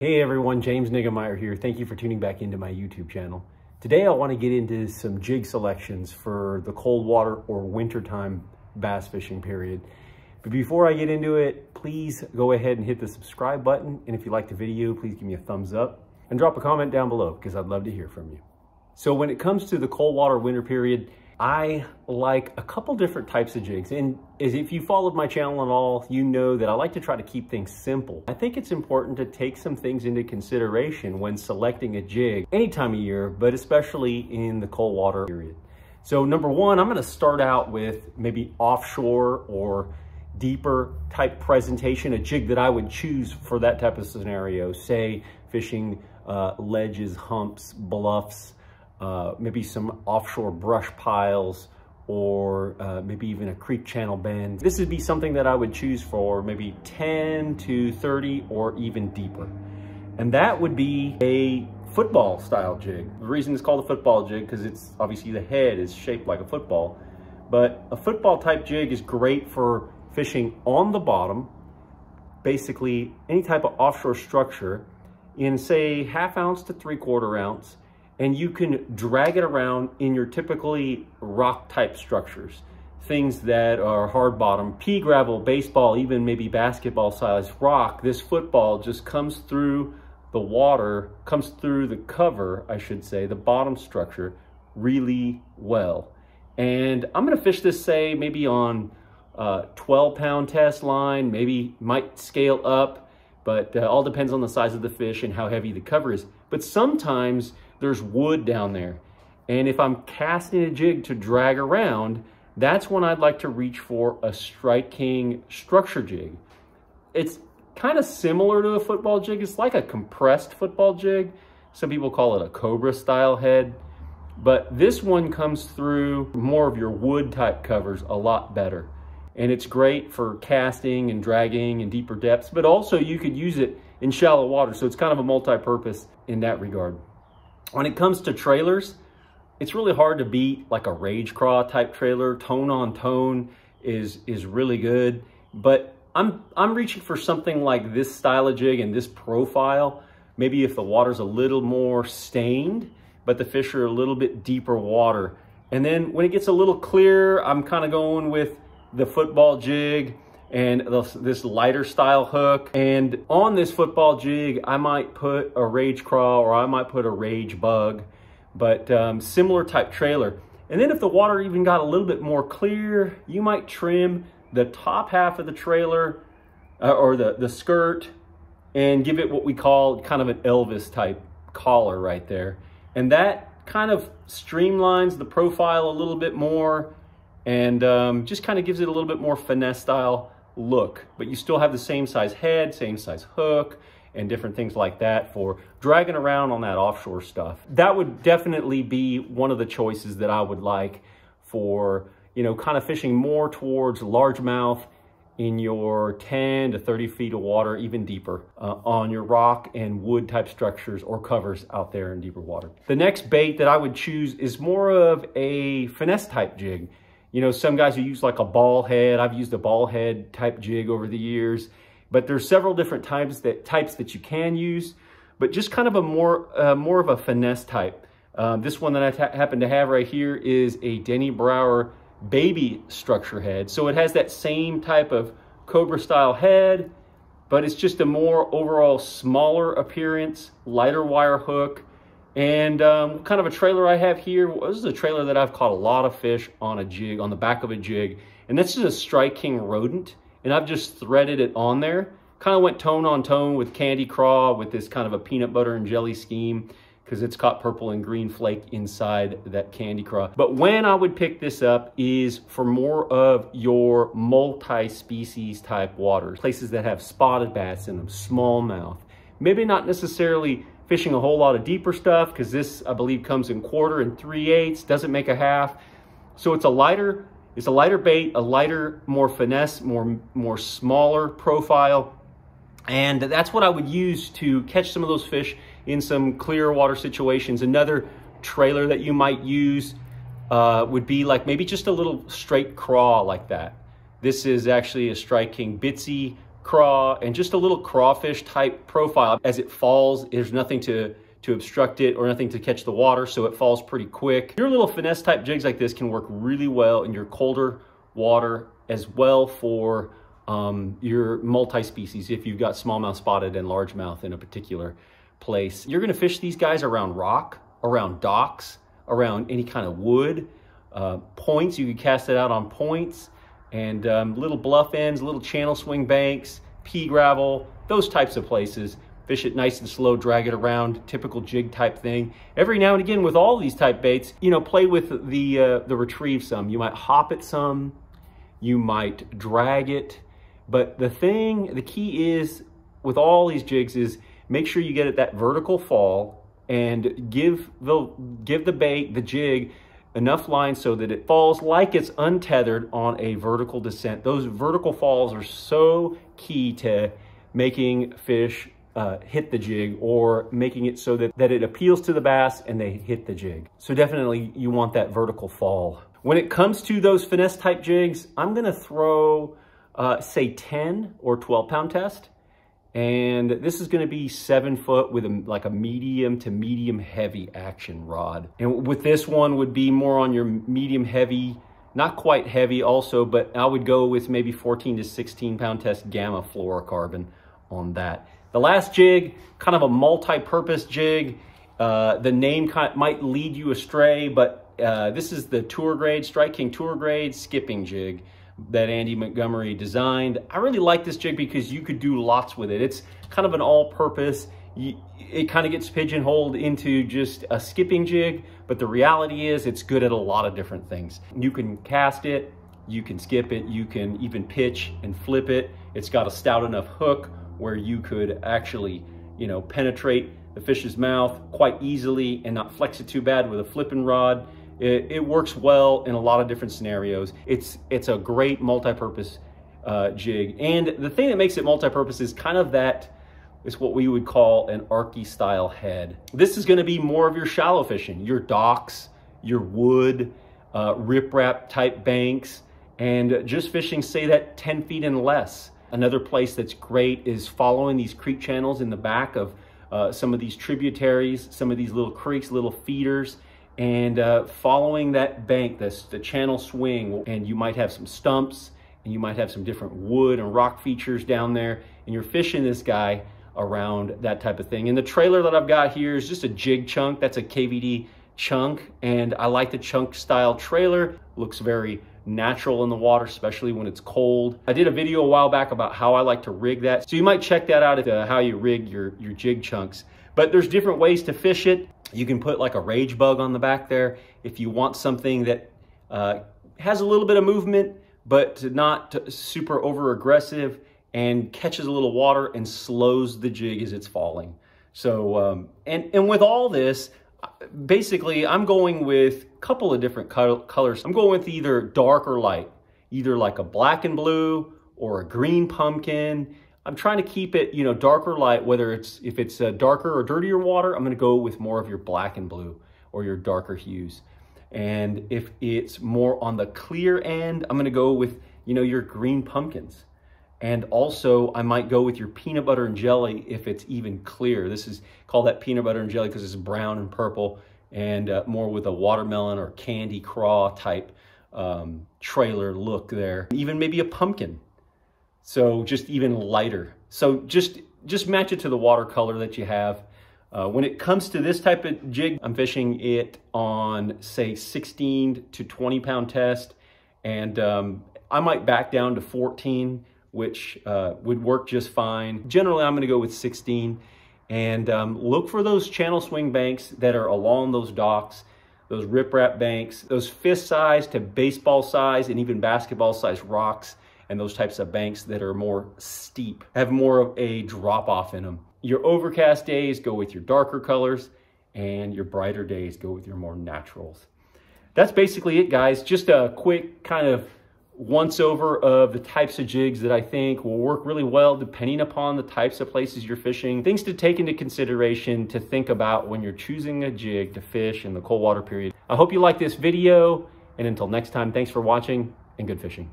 Hey everyone, James Niggemeyer here. Thank you for tuning back into my YouTube channel. Today I want to get into some jig selections for the cold water or wintertime bass fishing period. But before I get into it, please go ahead and hit the subscribe button. And if you like the video, please give me a thumbs up and drop a comment down below because I'd love to hear from you. So when it comes to the cold water winter period, I like a couple different types of jigs. And if you followed my channel at all, you know that I like to try to keep things simple. I think it's important to take some things into consideration when selecting a jig any time of year, but especially in the cold water period. So number one, I'm going to start out with maybe offshore or deeper type presentation, a jig that I would choose for that type of scenario, say fishing ledges, humps, bluffs, maybe some offshore brush piles, or maybe even a creek channel bend. This would be something that I would choose for maybe 10 to 30 or even deeper. And that would be a football style jig. The reason it's called a football jig because it's obviously the head is shaped like a football, but a football type jig is great for fishing on the bottom, basically any type of offshore structure in say 1/2 ounce to 3/4 ounce. And you can drag it around in your typically rock type structures. Things that are hard bottom, pea gravel, baseball, even maybe basketball size rock. This football just comes through the water, comes through the cover, I should say, the bottom structure really well. And I'm gonna fish this, say, maybe on 12-pound test line, maybe might scale up, but all depends on the size of the fish and how heavy the cover is. But sometimes there's wood down there. And if I'm casting a jig to drag around, that's when I'd like to reach for a Strike King structure jig. It's kind of similar to a football jig. It's like a compressed football jig. Some people call it a Cobra style head. But this one comes through more of your wood type covers a lot better. And it's great for casting and dragging in deeper depths, but also you could use it in shallow water. So it's kind of a multi-purpose in that regard. When it comes to trailers, it's really hard to beat like a Rage Craw type trailer. Tone on tone is really good, but I'm reaching for something like this style of jig and this profile. Maybe if the water's a little more stained, but the fish are a little bit deeper water. And then when it gets a little clearer, I'm kind of going with the football jig and this lighter style hook. And on this football jig, I might put a Rage Craw or I might put a Rage Bug, but similar type trailer. And then if the water even got a little bit more clear, you might trim the top half of the trailer or the skirt and give it what we call kind of an Elvis type collar right there. And that kind of streamlines the profile a little bit more and just kind of gives it a little bit more finesse style look, but you still have the same size head, same size hook, and different things like that for dragging around on that offshore stuff. That would definitely be one of the choices that I would like for, you know, kind of fishing more towards largemouth in your 10 to 30 feet of water, even deeper, on your rock and wood type structures or covers out there in deeper water. The next bait that I would choose is more of a finesse type jig. You know, some guys who use like a ball head. I've used a ball head type jig over the years, but there's several different types that you can use, but just kind of a more of a finesse type. This one that I happen to have right here is a Denny Brauer baby structure head. So it has that same type of Cobra style head, but it's just a more overall smaller appearance, lighter wire hook. And kind of a trailer I have here, this is a trailer that I've caught a lot of fish on a jig, on the back of a jig. And this is a Strike King rodent, and I've just threaded it on there. Kind of went tone on tone with Candy Craw with this kind of a peanut butter and jelly scheme because it's got purple and green flake inside that Candy Craw. But when I would pick this up is for more of your multi-species type waters, places that have spotted bass in them, smallmouth. Maybe not necessarily fishing a whole lot of deeper stuff because this, I believe, comes in 1/4 and 3/8, doesn't make a half. So it's a lighter bait, a lighter, more finesse, more smaller profile. And that's what I would use to catch some of those fish in some clear water situations. Another trailer that you might use would be like maybe just a little straight craw like that. This is actually a Strike King Bitsy craw, and just a little crawfish type profile. As it falls, there's nothing to obstruct it or nothing to catch the water, so it falls pretty quick. Your little finesse type jigs like this can work really well in your colder water, as well for your multi-species if you've got smallmouth, spotted, and largemouth in a particular place. You're gonna fish these guys around rock, around docks, around any kind of wood, points. You can cast it out on points, and little bluff ends, little channel swing banks, pea gravel, those types of places. Fish it nice and slow, drag it around, typical jig type thing. Every now and again with all these type baits, you know, play with the retrieve some. You might hop it some, you might drag it, but the key is with all these jigs is make sure you get it that vertical fall and give the bait, the jig, enough line so that it falls like it's untethered on a vertical descent. Those vertical falls are so key to making fish hit the jig, or making it so that it appeals to the bass and they hit the jig. So definitely you want that vertical fall. When it comes to those finesse type jigs, I'm gonna throw say 10 or 12 pound test. And this is gonna be 7 foot with like a medium to medium heavy action rod. And with this one would be more on your medium heavy, not quite heavy also, but I would go with maybe 14 to 16 pound test gamma fluorocarbon on that. The last jig, kind of a multi-purpose jig. The name might lead you astray, but this is the Tour Grade, Strike King Tour Grade skipping jig that Andy Montgomery designed. I really like this jig because you could do lots with it. It's kind of an all-purpose. It kind of gets pigeonholed into just a skipping jig, but the reality is it's good at a lot of different things. You can cast it, you can skip it, you can even pitch and flip it. It's got a stout enough hook where you could actually, you know, penetrate the fish's mouth quite easily and not flex it too bad with a flipping rod. It works well in a lot of different scenarios. It's a great multi-purpose jig. And the thing that makes it multi-purpose is kind of it's what we would call an Arky style head. This is gonna be more of your shallow fishing, your docks, your wood, riprap type banks, and just fishing, say that 10 feet and less. Another place that's great is following these creek channels in the back of some of these tributaries, some of these little creeks, little feeders, and following that bank, the channel swing, and you might have some stumps, and you might have some different wood and rock features down there, and you're fishing this guy around that type of thing. And the trailer that I've got here is just a jig chunk. That's a KVD chunk, and I like the chunk style trailer. Looks very natural in the water, especially when it's cold. I did a video a while back about how I like to rig that, so you might check that out at how you rig your jig chunks. But there's different ways to fish it. You can put like a rage bug on the back there if you want something that has a little bit of movement but not super over aggressive, and catches a little water and slows the jig as it's falling. So and with all this, basically I'm going with a couple of different colors. I'm going with either dark or light, either like a black and blue or a green pumpkin. I'm trying to keep it, you know, dark or light, if it's darker or dirtier water, I'm gonna go with more of your black and blue or your darker hues. And if it's more on the clear end, I'm gonna go with, you know, your green pumpkins. And also I might go with your peanut butter and jelly if it's even clear. This is called that peanut butter and jelly because it's brown and purple, and more with a watermelon or candy craw type trailer look there. Even maybe a pumpkin. So just even lighter. So just match it to the watercolor that you have. When it comes to this type of jig, I'm fishing it on, say, 16 to 20 pound test. And I might back down to 14, which would work just fine. Generally, I'm gonna go with 16. And look for those channel swing banks that are along those docks, those riprap banks, those fist size to baseball size and even basketball size rocks, and those types of banks that are more steep, have more of a drop off in them. Your overcast days, go with your darker colors, and your brighter days, go with your more naturals. That's basically it, guys. Just a quick kind of once over of the types of jigs that I think will work really well depending upon the types of places you're fishing. Things to take into consideration, to think about when you're choosing a jig to fish in the cold water period. I hope you like this video, and until next time, thanks for watching and good fishing.